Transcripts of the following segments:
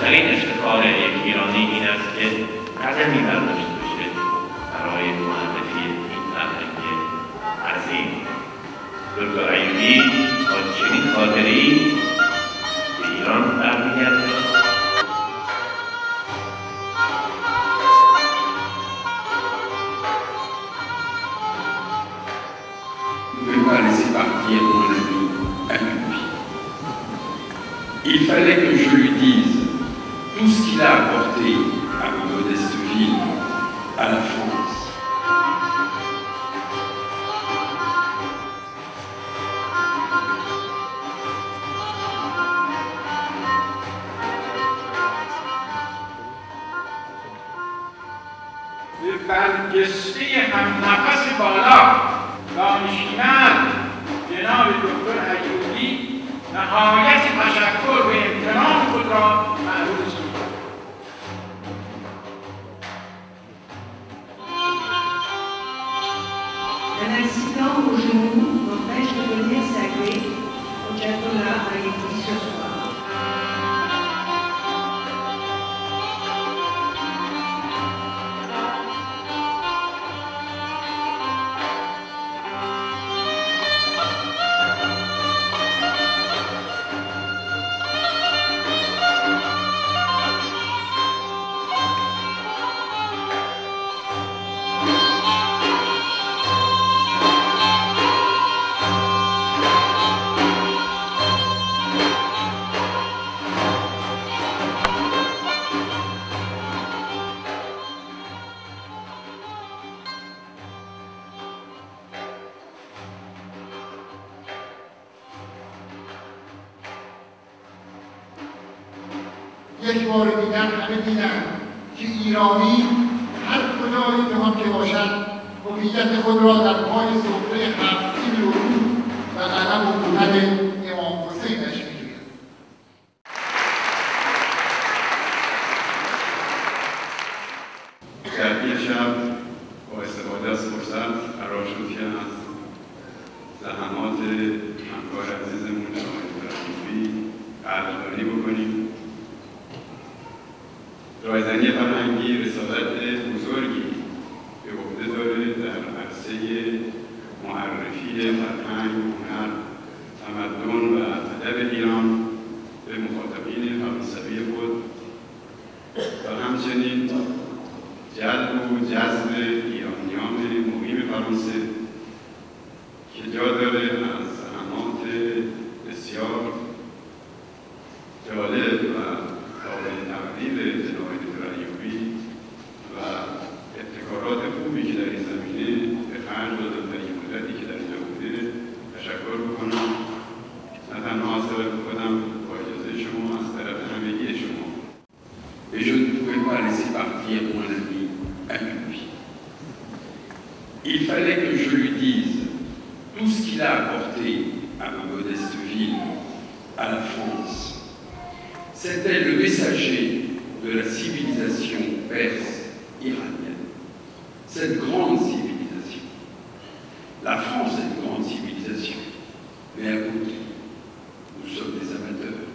بزرگترین افتخار یک ایرانی این است که قدمی برداشته بشه برای معرفی این فرهنگ عظیم. دکتر ایوبی با چنین خاطره‌ای به ایران برمیگرده. Récit partir mon ami Ayoubi. Il fallait que je lui dise tout ce qu'il a apporté à ma modeste ville, à la France. به برجسته هم نفس بالا دانشمند جناب دکتر ایوبی نهایت تشکر و امتنان خود را معروض می‌کنم. Un accident au genou m'empêche de venir saluer Ayatollah Ayoubi ce soir. یک بار دیگر همه دیدن که ایرانی هر کجای جهان که باشد هویت خود را در پای سفره هفت‌سین روز و قلم و گوهر امام حسینش می‌جوید. در این شب با استفاده از فرصت قرار شد که از زحمات همکار عزیزمون آقای دکتر ایوبی قدردانی بکنیم. رایزنی فرهنگی رسالت بزرگی به عهده داره در عرصه معرفی فرهنگ، هنر، تمدن و ادب ایران به مخاطبین فرانسوی خود و همچنین جلب و جذب ایرانیان مقیم فرانسه که جا داره از زحمات بسیار جالب و قابل تقدیر جناب دکتر ایوبی و ابتکارات خوبی که در این زمینه به خرج دادن در این مدتی که در اینجا بوده تشکر بکنم. نه تنها از طرف خودم، با اجازه شما از طرف همگی شما. Et je ne pouvais pas laisser partir mon ami Ayoubi. Il fallait que je lui dise tout ce qu'il a apporté à ma modeste ville, à la France. C'était le messager de la civilisation perse iranienne. Cette grande civilisation. La France est une grande civilisation, mais à côté, nous sommes des amateurs.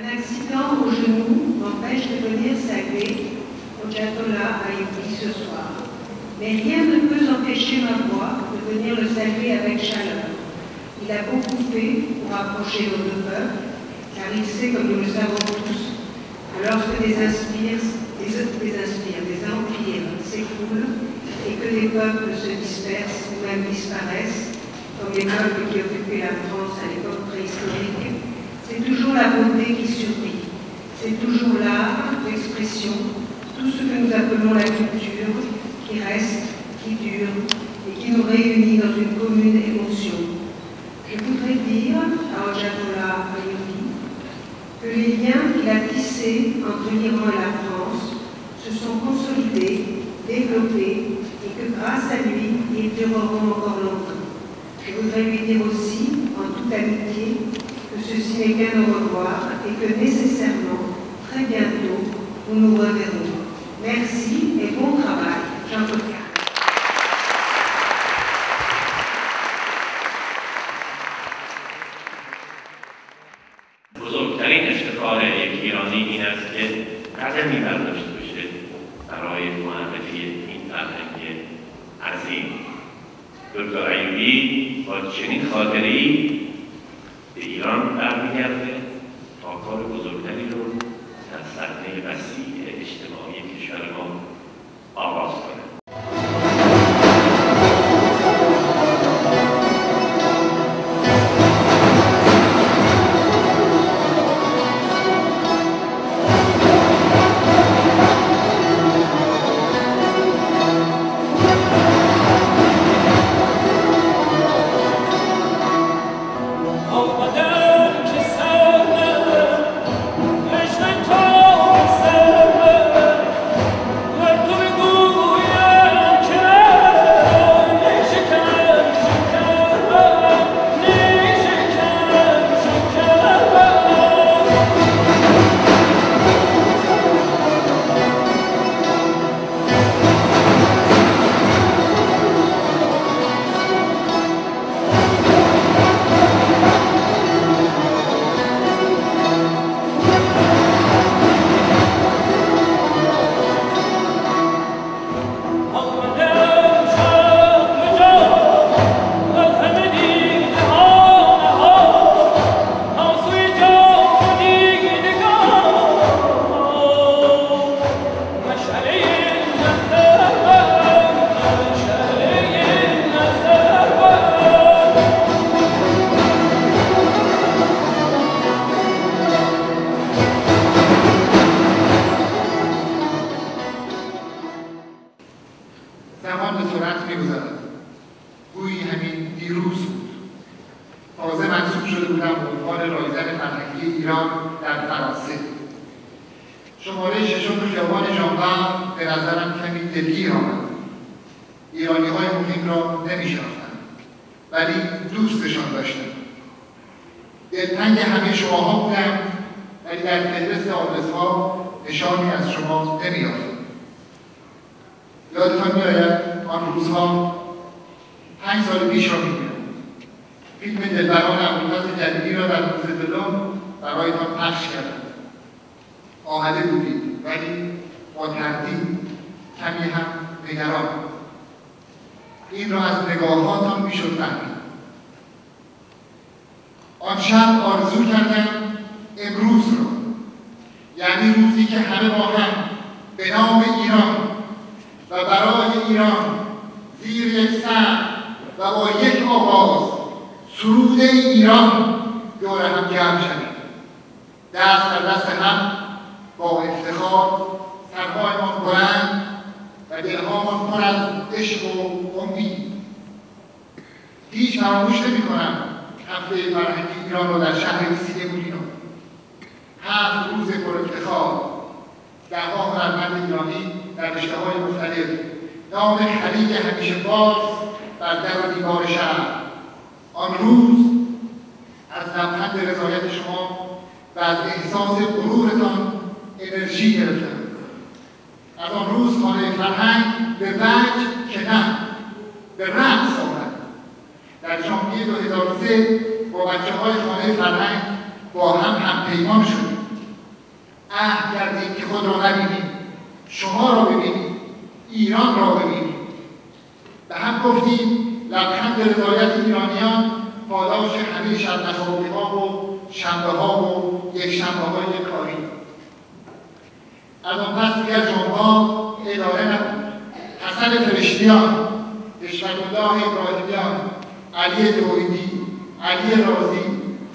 Un accident au genou m'empêche de venir saluer Ayatollah Ayoubi ce soir. Mais rien ne peut empêcher ma voix de venir le saluer avec chaleur. Il a beaucoup fait pour rapprocher nos deux peuples, car il sait, comme nous le savons tous, que lorsque des empires s'écroulent et que des peuples se dispersent ou même disparaissent, comme les peuples qui occupaient la France à l'époque préhistorique, c'est toujours la beauté qui survit. C'est toujours l'art, l'expression, tout ce que nous appelons la culture, qui reste, qui dure et qui nous réunit dans une commune émotion. Je voudrais dire à Ayatollah Ayoubi liens qu'il a tissés entre l'Iran et la France se sont consolidés, développés et que grâce à lui, ils dureront encore longtemps. Je voudrais lui dire aussi, en toute amitié, que ceci n'est qu'un au revoir et que nécessairement, très bientôt, nous nous reverrons. Merci et bon travail, Jean-Paul Carré. بزرگترین افتخار یک ایرانی این است که قدمی برداشته باشه برای معرفی این فرهنگ عظیم. دکتر ایوبی با چنین خاطره‌ای به ایران برمیگرده تا کار بزرگتری رو در صحنه وسیع اجتماعی کشور ما آغاز کنه. شماره ششم خیابان ژانبرگ به نظرم کمی دلگیر آمد. ایرانی‌های مقیم را نمی‌شناختم، ولی دوستشان داشتم. دلتنگ همه شماها بودم، ولی در فهرست آدرس‌ها نشانی از شما نمی‌یافتم. یادتان می‌آید آن روزها 5 سال پیش را می‌گویم. فیلم دلبران ابوالفضل جلیلی را در موزه‌دلم برایتان پخش کردم. آمده بودید، ولی با تردید، کمی هم نگران. این را از نگاهاتان میشد فهمید. آن شب آرزو کردم امروز را، یعنی روزی که همه با هم به نام ایران و برای ایران زیر یک سر و با یک آواز سرود ایران دور هم جمع شویم، دست در دست هم با افتخار، سرهایمان بلند و دلهامان پر از عشق و امید. هیچ فراموش نمی‌کنم هفته فرهنگی ایران را در شهر رسیده بودیم. 7 روز پر افتخار، ده‌ها هنرمند ایرانی در رشته‌های مختلف، نام خلیج همیشه فارس بر در و دیوار شهر. آن روز از لبخند رضایت شما و از احساس غرورتان انرژی گرفتم. از آن روز خانه فرهنگ به وجه که نه، به رقص آمد. در ژانویه 2003 با بچه‌های خانه فرهنگ با هم پیمان شدیم. عهد کردیم که خود را نبینیم، شما را ببینیم، ایران را ببینیم. به هم گفتیم لبخند رضایت ایرانیان پاداش همه شب نخوابی‌ها و شنبه‌ها و یکشنبه‌های کاری. از آن پس دیگر ژانبرگ اداره نبود. حسن فرشتیان، اشرت‌الله ابراهیمیان، علی توحیدی، علی رازی،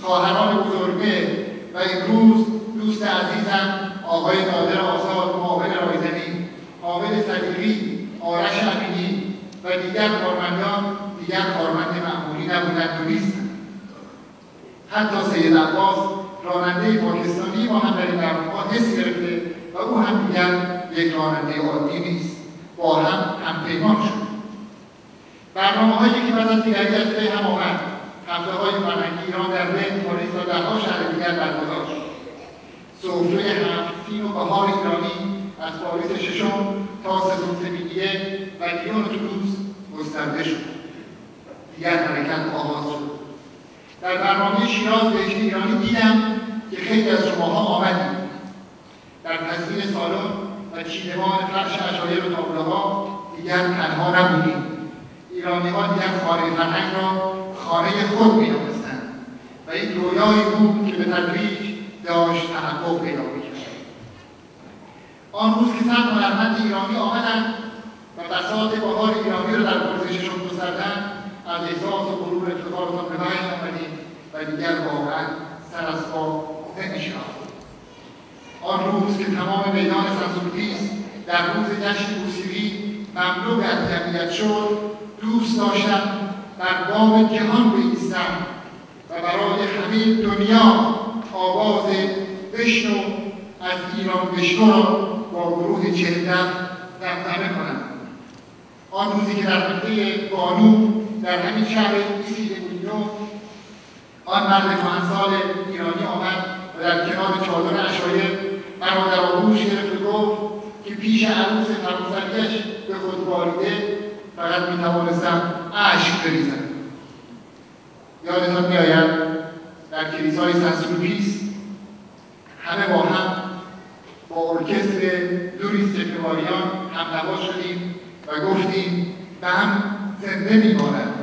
خواهران بزرگه و امروز دوست عزیزم آقای نادر آزاد، معاون رایزنی، حامد صدیقی، آرش امینی و دیگر کارمندان دیگر کارمند معمولی نبودند و نیستند. حتی سید عباس راننده پاکستانی ما هم در این برنامه‌ها حس گرفته و او هم دیگر یک راننده عادی نیست، با هم همپیمان شد. برنامه‌هایی که پس از دیگری از پی هم آمد، هفته‌های فرهنگی ایران در بین، پاریس و ده‌ها شهر دیگر برگزار شد. سفره 7 سین و بهار ایرانی از پاریس ششم تا سه‌سوزمیدیه و لیون و تولوز گسترده شد. دیگر حرکت آغاز شد. در برنامه شیراز بهشت ایرانی دیدم که خیلی از شماها آمدید. در تزیین سالن و چیدمان فرش عشایر و تابلوها دیگر تنها نبودیم. ایرانی‌ها دیگر خانه فرهنگ را خانه خود می‌دانستند و این رویایی بود که به تدریج داشت تحقق پیدا می‌کرد. آن روز که 100 هنرمند ایرانی آمدند و بساط بهار ایرانی را در پرسششان گستردند، از احساس و غرور افتخارتان به وجد آمدیم و دیگر واقعا سر از پا نمی‌شناختیم. آن روز که تمام میدان سنسورپیس در روز جشن موسیقی مملو از جمعیت شد، دوست داشتم بر بام جهان بایستم و برای همه دنیا آواز بشنو از ایران بشنو را با گروه 40 دمدمه کنم. آن روزی که در هفته بانو در همین شهر ایسیدمونیو آن مرد کهنسال ایرانی آمد و در کنار چادر عشایر مرا در آغوش گرفت و گفت که پیش عروس فرزندش به خود باریده فقط میتوانستم اشک بریزم. یادتان میآید در کلیسای سنسورپیس همه با هم با ارکستر لوریس چکماریان همنوا شدیم و گفتیم بم زنده میماند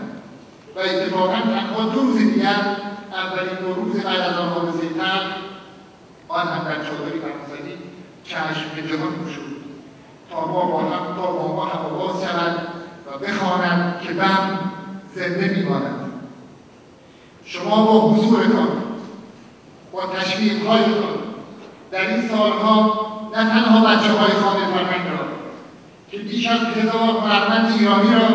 و اتفاقا تنها 2 روز دیگر اولین 2 روز بعد از آن حادثه تلخ آن هم در چادری برگزیدیم چشم به جهان گشود تا با ما هم باز شود و بخواند که بم زنده میماند. شما با حضورتان، با تشویق‌هایتان در این سالها نه تنها بچه‌های خانه فرهنگ را که بیش از 1000 هنرمند ایرانی را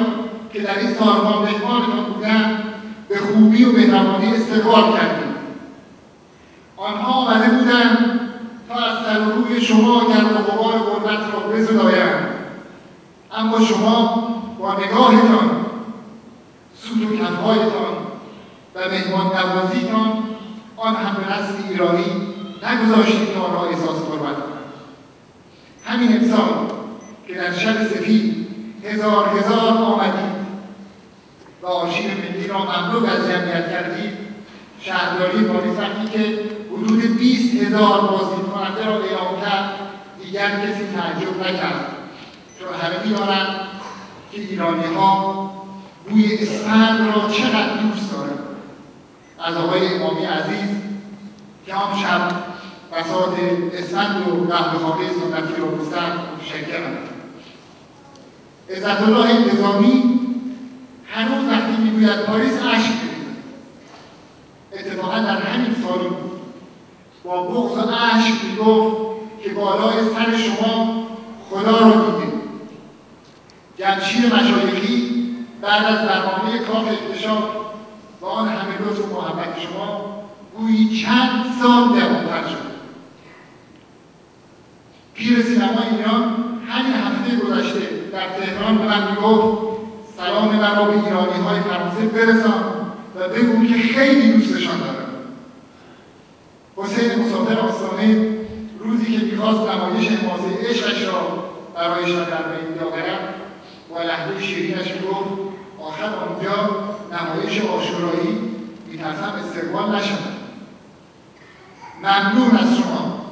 که در این سالها مهمانتان بودند به خوبی و مهربانی استقبال کردید. آنها آمده بودند تا از سر و روی شما گرد و غبار غربت را بزدایند، اما شما با نگاهتان، سوت و کف‌هایتان و مهمان نوازیتان آن هم به رسم ایرانی نگذاشتید که آنها احساس غربت کنند. همین امسال که در شب سفید هزار آمدید و آرشیو ملی را مملو از جمعیت کردید، شهرداری پاریس وقتی که حدود 20,000 بازدید کننده را اعلام کرد دیگر کسی تعجب نکرد، چون همه می‌دانند که ایرانی‌ها بوی اسفند را چقدر دوست دارند. از آقای امامی عزیز که آن شب بساط اسفند و قهوه‌خانه سنتی را گسترد متشکرم. عزت‌الله انتظامی هنوز وقتی میگوید پاریس اشک می‌ریزد. اتفاقا در همین سالن با بغض و اشک میگفت که بالای سر شما خدا را دیدیم. جمشید مشایخی بعد از برنامه کاخ اکتشاف و آن همه لطف و محبت شما گویی چند سال جوان‌تر شد. پیر سینما ایران همین هفته گذشته در تهران به من میگفت سلام مرا به ایرانی‌های فرانسه برسان و بگو که خیلی دوستشان دارم. حسین مسافر آستانه روزی که میخواست نمایش حماسه عشقش را برایشان در میان بیاورد با لهجه شیرینش میگفت آخر آنجا نمایش عاشورایی میترسم استقبال نشود. ممنون از شما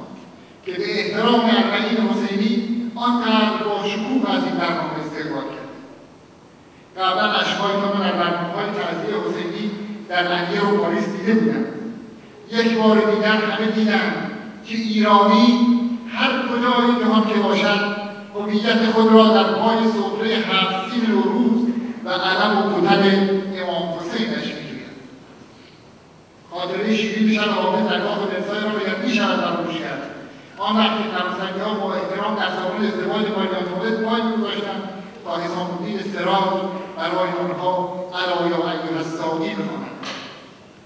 که به احترام اربعین حسینی آنقدر با شکوه از این برنامه استقبال کرد. قبلا اشک‌هایتان را در برنامه‌های تعزیه حسینی در انگیر و پاریس دیده بودم. یک بار دیگر همه دیدند که ایرانی هر کجای جهان که باشد هویت خود را در پای سفره 7 سین نوروز و علم و کتب امام حسینش می‌جوید. خاطره شیرین شب حافظ در کاخ ورسای را باید می‌شود فراموش کرد. آن وقت که نوازنگی‌ها با احترام در زمان ازدواج ماریان فاضل پای می‌گذاشتند تا حسام الدین استراج برای آنها علی یا ایها الساقی بخواند.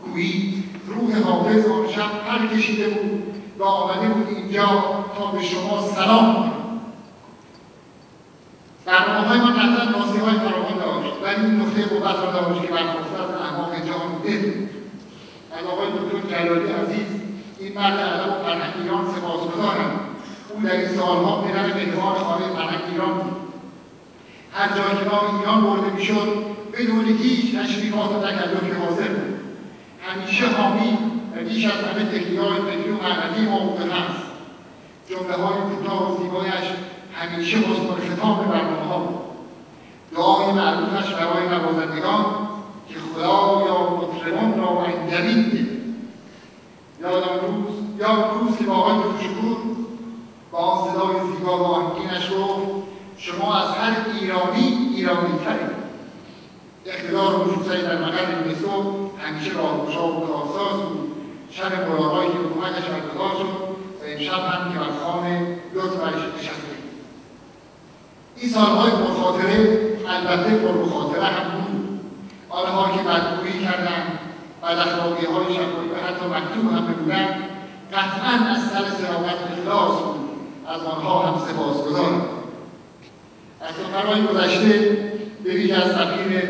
گویی روح حافظ آن شب پر کشیده بود و آمده بود اینجا تا به شما سلام کنم. برنامه‌های ما قطعا ناصی‌های فراوان داشت، ولی این نکته قوت را داشت که برخواسته از اعماق جان دل از آقای دکتر جلالی عزیز، این مرد ادب و فرهنگ ایران سپاسگزارم. او در این سالها پدر مهربان خانه فرهنگ ایران بود. هر جای که نام ایران برده میشد بدون هیچ تشریفات و تکلفی حاضر بود. همیشه حامی و بیش از همه تکنیه‌های فکری و معنوی ما بوده هست. جمله‌های کوتاه و زیبایش همیشه حسن الختام برنامه‌ها بود. دعای معروفش برای نوازندگان که خدایا مطربان را انگبین ده. یاد روز که با آقای دکتر شکور با آن صدای زیبا و آهنگینش گفت شما از هر ایرانی ترید. اقتدار و نفوذش در مقر مصر همیشه راهگشا و کارساز بود. شب ملاقاتی که حکومتش برگزار شد و امشب هم که بر خوان لطفش نشسته. این سالهای پرخاطره البته پرمخاطره هم بود. آنها که بدگویی کردند، بداخلاقی‌های شفاهی و حتی مکتوب هم بودند، قطعاً از سر صداقت اخلاص بود. از آنها هم سپاسگزارم. از سخنرانی گذشته به ویژه از سفیر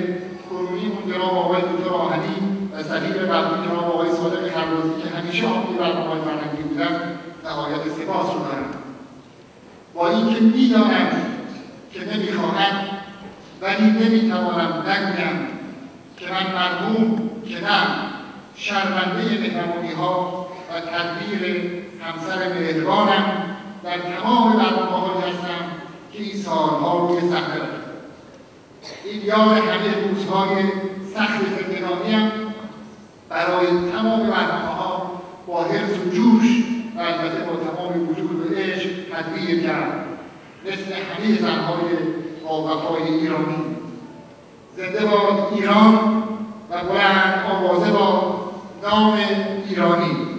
کنونیمون جناب آقای دکتر آهنی و سفیر قبلی جناب آقای صادق خربازی که همیشه حامی برنامه‌های فرهنگی بودند نهایت سپاس رو دارم. با اینکه می‌دانم که نمی‌خواهم ولی نمی‌توانم نگویم که من مرحوم که نه شرمنده مهربانی‌ها و تدبیر همسر مهربانم در تمام برنامه‌هایی هستم که این سالها روی صحنه رفتم. این یاد همه روزهای سخت زندگانیم برای تمام برنامه‌ها با حرص و جوش و البته با تمام وجود و عشق تدبیر کرد، مثل همه زنهای با وفای ایرانی. زنده باد ایران و بلند آوازه با نام ایرانی.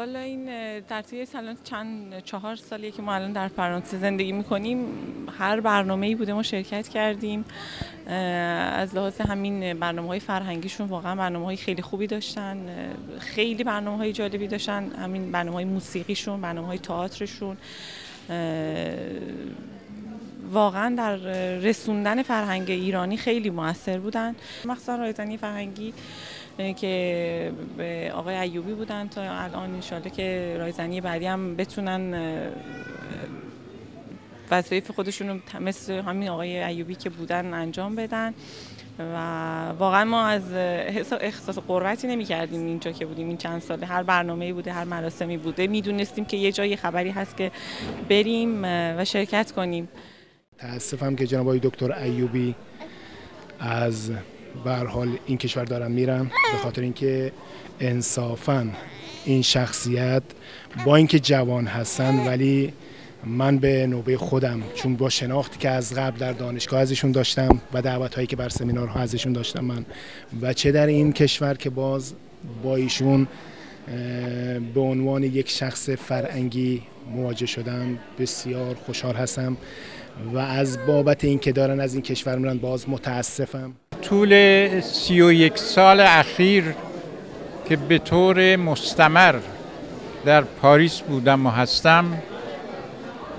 والا این در طی چند 4 سالیه که ما الان در فرانسه زندگی میکنیم. هر برنامه‌ای بوده ما شرکت کردیم. از لحاظ همین برنامه‌های فرهنگیشون واقعا برنامه‌های خیلی خوبی داشتن، خیلی برنامه‌های جالبی داشتن. همین برنامه‌های موسیقیشون، برنامه‌های تئاترشون واقعا در رسوندن فرهنگ ایرانی خیلی موثر بودن. مخصوصا رایزنی فرهنگی که به آقای ایوبی بودن تا الان، انشالله که رایزنی بعدی هم بتونن وظایف خودشون رو مثل همین آقای ایوبی که بودن انجام بدن. و واقعا ما از احساس غربتی نمی کردیم اینجا که بودیم. این چند ساله هر برنامه‌ای بوده، هر مراسمی بوده، میدونستیم که یه جای خبری هست که بریم و شرکت کنیم. تاسفم که جناب آقای دکتر ایوبی از به هر حال این کشور دارن میرن، به خاطر اینکه انصافاً این شخصیت با اینکه جوان هستن، ولی من به نوبه خودم چون با شناختی که از قبل در دانشگاه ازشون داشتم و دعوت‌هایی که بر سمینارها ازشون داشتم من، و چه در این کشور که باز با ایشون به عنوان یک شخص فرهنگی مواجه شدم، بسیار خوشحال هستم و از بابت اینکه دارن از این کشور میرن باز متاسفم. طول 31 سال اخیر که به طور مستمر در پاریس بودم و هستم،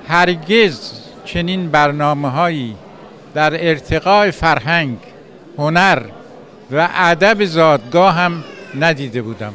هرگز چنین برنامه‌هایی در ارتقاء فرهنگ، هنر و ادب زادگاه هم ندیده بودم.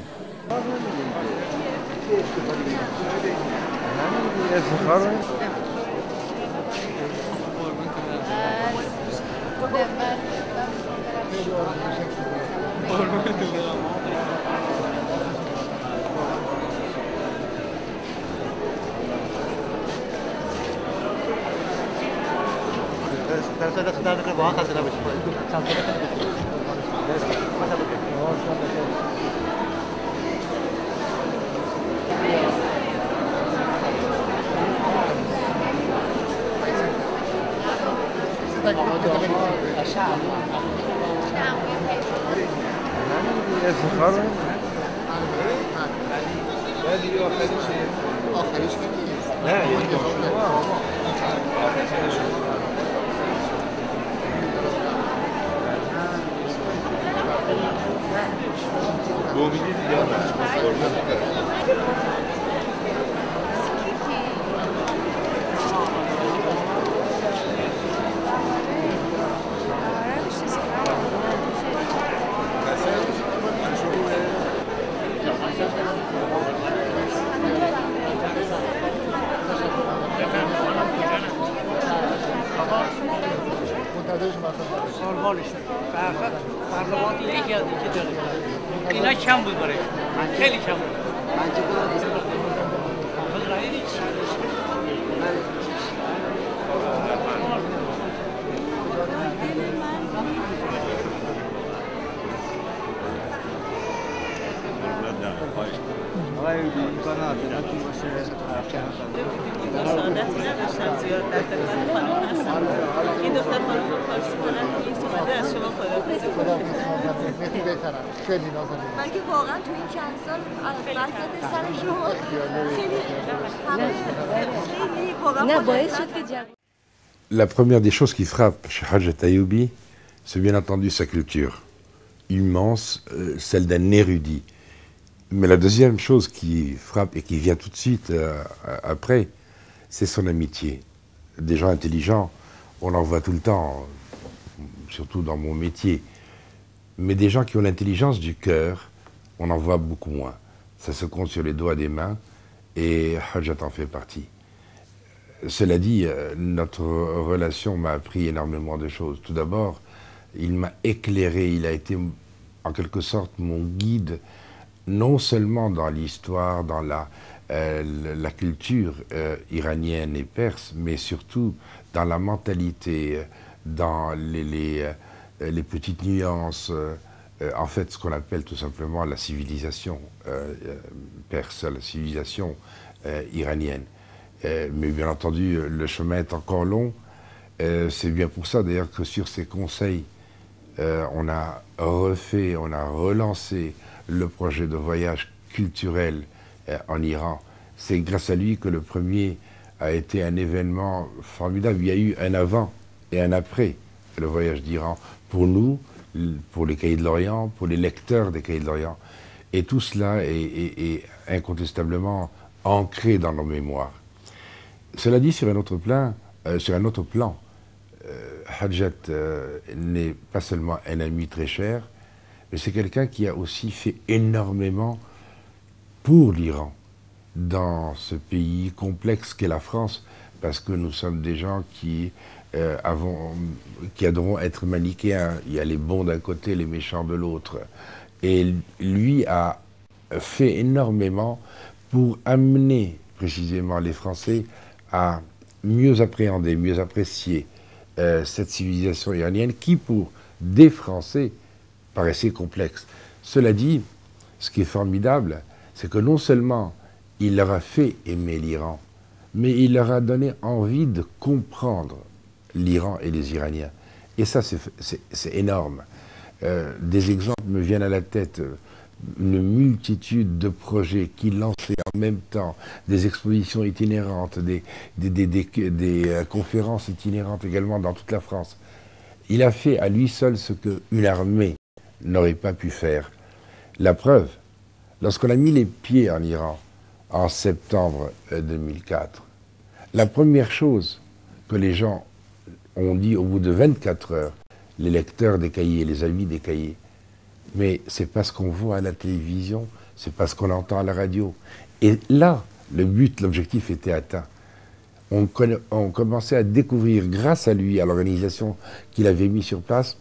اینا کم بود برای خیلی کم بود. La première des choses qui frappe chez Hadj Ayyoubi, c'est bien entendu sa culture immense, celle d'un érudit. Mais la deuxième chose qui frappe et qui vient tout de suite après, c'est son amitié. Des gens intelligents, on en voit tout le temps, surtout dans mon métier. Mais des gens qui ont l'intelligence du cœur, on en voit beaucoup moins. Ça se compte sur les doigts des mains et Hadjat en fait partie. Cela dit, notre relation m'a appris énormément de choses. Tout d'abord, il m'a éclairé, il a été en quelque sorte mon guide, non seulement dans l'histoire, dans la culture iranienne et perse, mais surtout dans la mentalité, dans les petites nuances, en fait ce qu'on appelle tout simplement la civilisation perse, la civilisation iranienne. Mais bien entendu, le chemin est encore long. C'est bien pour ça d'ailleurs que sur ces conseils, on a refait, on a relancé le projet de voyage culturel en Iran. C'est grâce à lui que le premier a été un événement formidable. Il y a eu un avant et un après le voyage d'Iran, pour nous, pour les Cahiers de l'Orient, pour les lecteurs des Cahiers de l'Orient. Et tout cela est incontestablement ancré dans nos mémoires. Cela dit, sur un autre plan, Hadjat n'est pas seulement un ami très cher, mais c'est quelqu'un qui a aussi fait énormément pour l'Iran, dans ce pays complexe qu'est la France, parce que nous sommes des gens qui adorons être manichéens. Il y a les bons d'un côté, les méchants de l'autre. Et lui a fait énormément pour amener précisément les Français à mieux appréhender, mieux apprécier cette civilisation iranienne qui, pour des Français, paraissait complexe. Cela dit, ce qui est formidable, c'est que non seulement il leur a fait aimer l'Iran, mais il leur a donné envie de comprendre l'Iran et les Iraniens. Et ça, c'est énorme. Des exemples me viennent à la tête, une multitude de projets qu'il lançait en même temps, des expositions itinérantes, des conférences itinérantes également dans toute la France. Il a fait à lui seul ce qu'une armée n'aurait pas pu faire. La preuve, lorsqu'on a mis les pieds en Iran en septembre 2004, la première chose que les gens ont dit au bout de 24 heures, les lecteurs des cahiers, les amis des cahiers, mais c'est pas ce qu'on voit à la télévision, c'est pas ce qu'on entend à la radio. Et là, l'objectif était atteint. On commençait à découvrir, grâce à lui, à l'organisation qu'il avait mis sur place,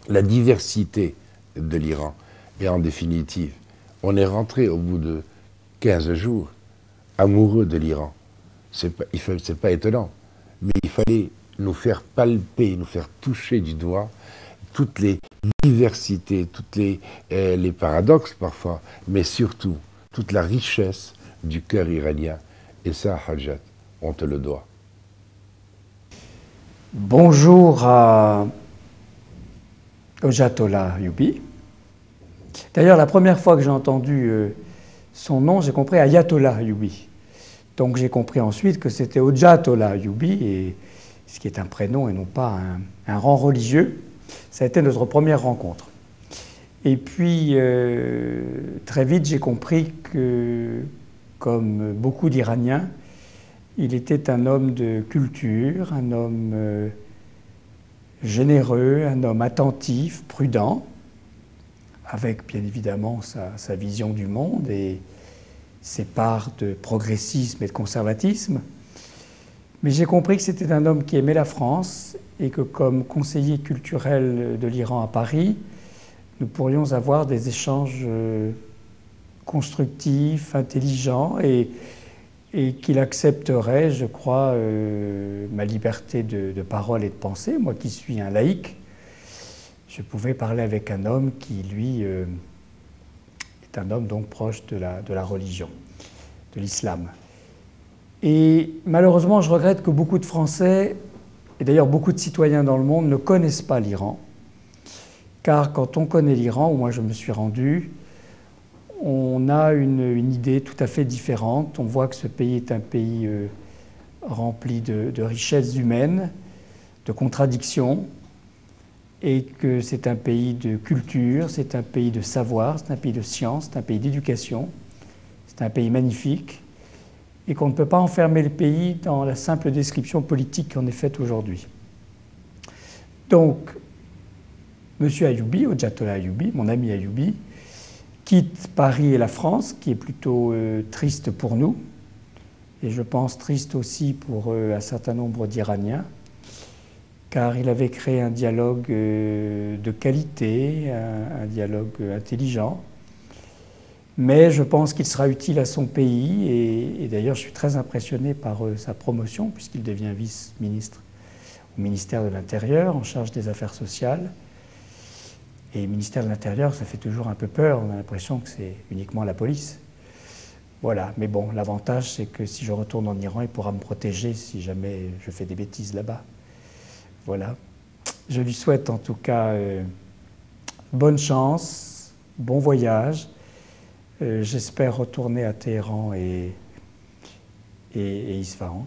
la diversité de l'Iran. Et en définitive, on est rentré au bout de 15 jours amoureux de l'Iran. C'est pas étonnant, mais il fallait nous faire palper, nous faire toucher du doigt toutes les diversités, toutes les paradoxes parfois, mais surtout toute la richesse du cœur iranien. Et ça, Hadjat, on te le doit. Bonjour à Hojjatollah Ayyoubi. D'ailleurs, la première fois que j'ai entendu son nom, j'ai compris Ayatollah Ayyoubi. Donc j'ai compris ensuite que c'était Hojjatollah Ayyoubi, et ce qui est un prénom et non pas un rang religieux. Ça a été notre première rencontre. Et puis, très vite, j'ai compris que, comme beaucoup d'Iraniens, il était un homme de culture, un homme généreux, un homme attentif, prudent, avec bien évidemment sa vision du monde et ses parts de progressisme et de conservatisme. Mais j'ai compris que c'était un homme qui aimait la France et que, comme conseiller culturel de l'Iran à Paris, nous pourrions avoir des échanges constructifs, intelligents, et qu'il accepterait, je crois, ma liberté de parole et de pensée. Moi qui suis un laïc, je pouvais parler avec un homme qui, lui, est un homme donc proche de la religion, de l'islam. Et malheureusement, je regrette que beaucoup de Français, et d'ailleurs beaucoup de citoyens dans le monde, ne connaissent pas l'Iran. Car quand on connaît l'Iran, où moi je me suis rendu, on a une idée tout à fait différente. On voit que ce pays est un pays rempli de richesses humaines, de contradictions, et que c'est un pays de culture, c'est un pays de savoir, c'est un pays de science, c'est un pays d'éducation, c'est un pays magnifique, et qu'on ne peut pas enfermer le pays dans la simple description politique qui en est faite aujourd'hui. Donc, M. Ayyoubi, Hojjatollah Ayyoubi, mon ami Ayyoubi, quitte Paris et la France, qui est plutôt triste pour nous, et je pense triste aussi pour un certain nombre d'Iraniens, car il avait créé un dialogue de qualité, un dialogue intelligent. Mais je pense qu'il sera utile à son pays, et d'ailleurs je suis très impressionné par sa promotion, puisqu'il devient vice-ministre au ministère de l'Intérieur, en charge des affaires sociales. Et ministère de l'Intérieur, ça fait toujours un peu peur, on a l'impression que c'est uniquement la police. Voilà, mais bon, l'avantage c'est que si je retourne en Iran, il pourra me protéger si jamais je fais des bêtises là-bas. Voilà. Je lui souhaite en tout cas bonne chance, bon voyage. J'espère retourner à Téhéran et Isfahan,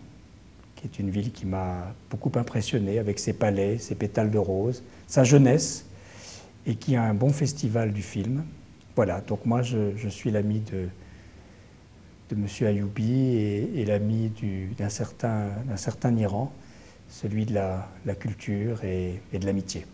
qui est une ville qui m'a beaucoup impressionné avec ses palais, ses pétales de rose, sa jeunesse, et qui a un bon festival du film. Voilà, donc moi je suis l'ami de M. Ayyoubi et l'ami d'un certain Iran, celui de la culture et de l'amitié.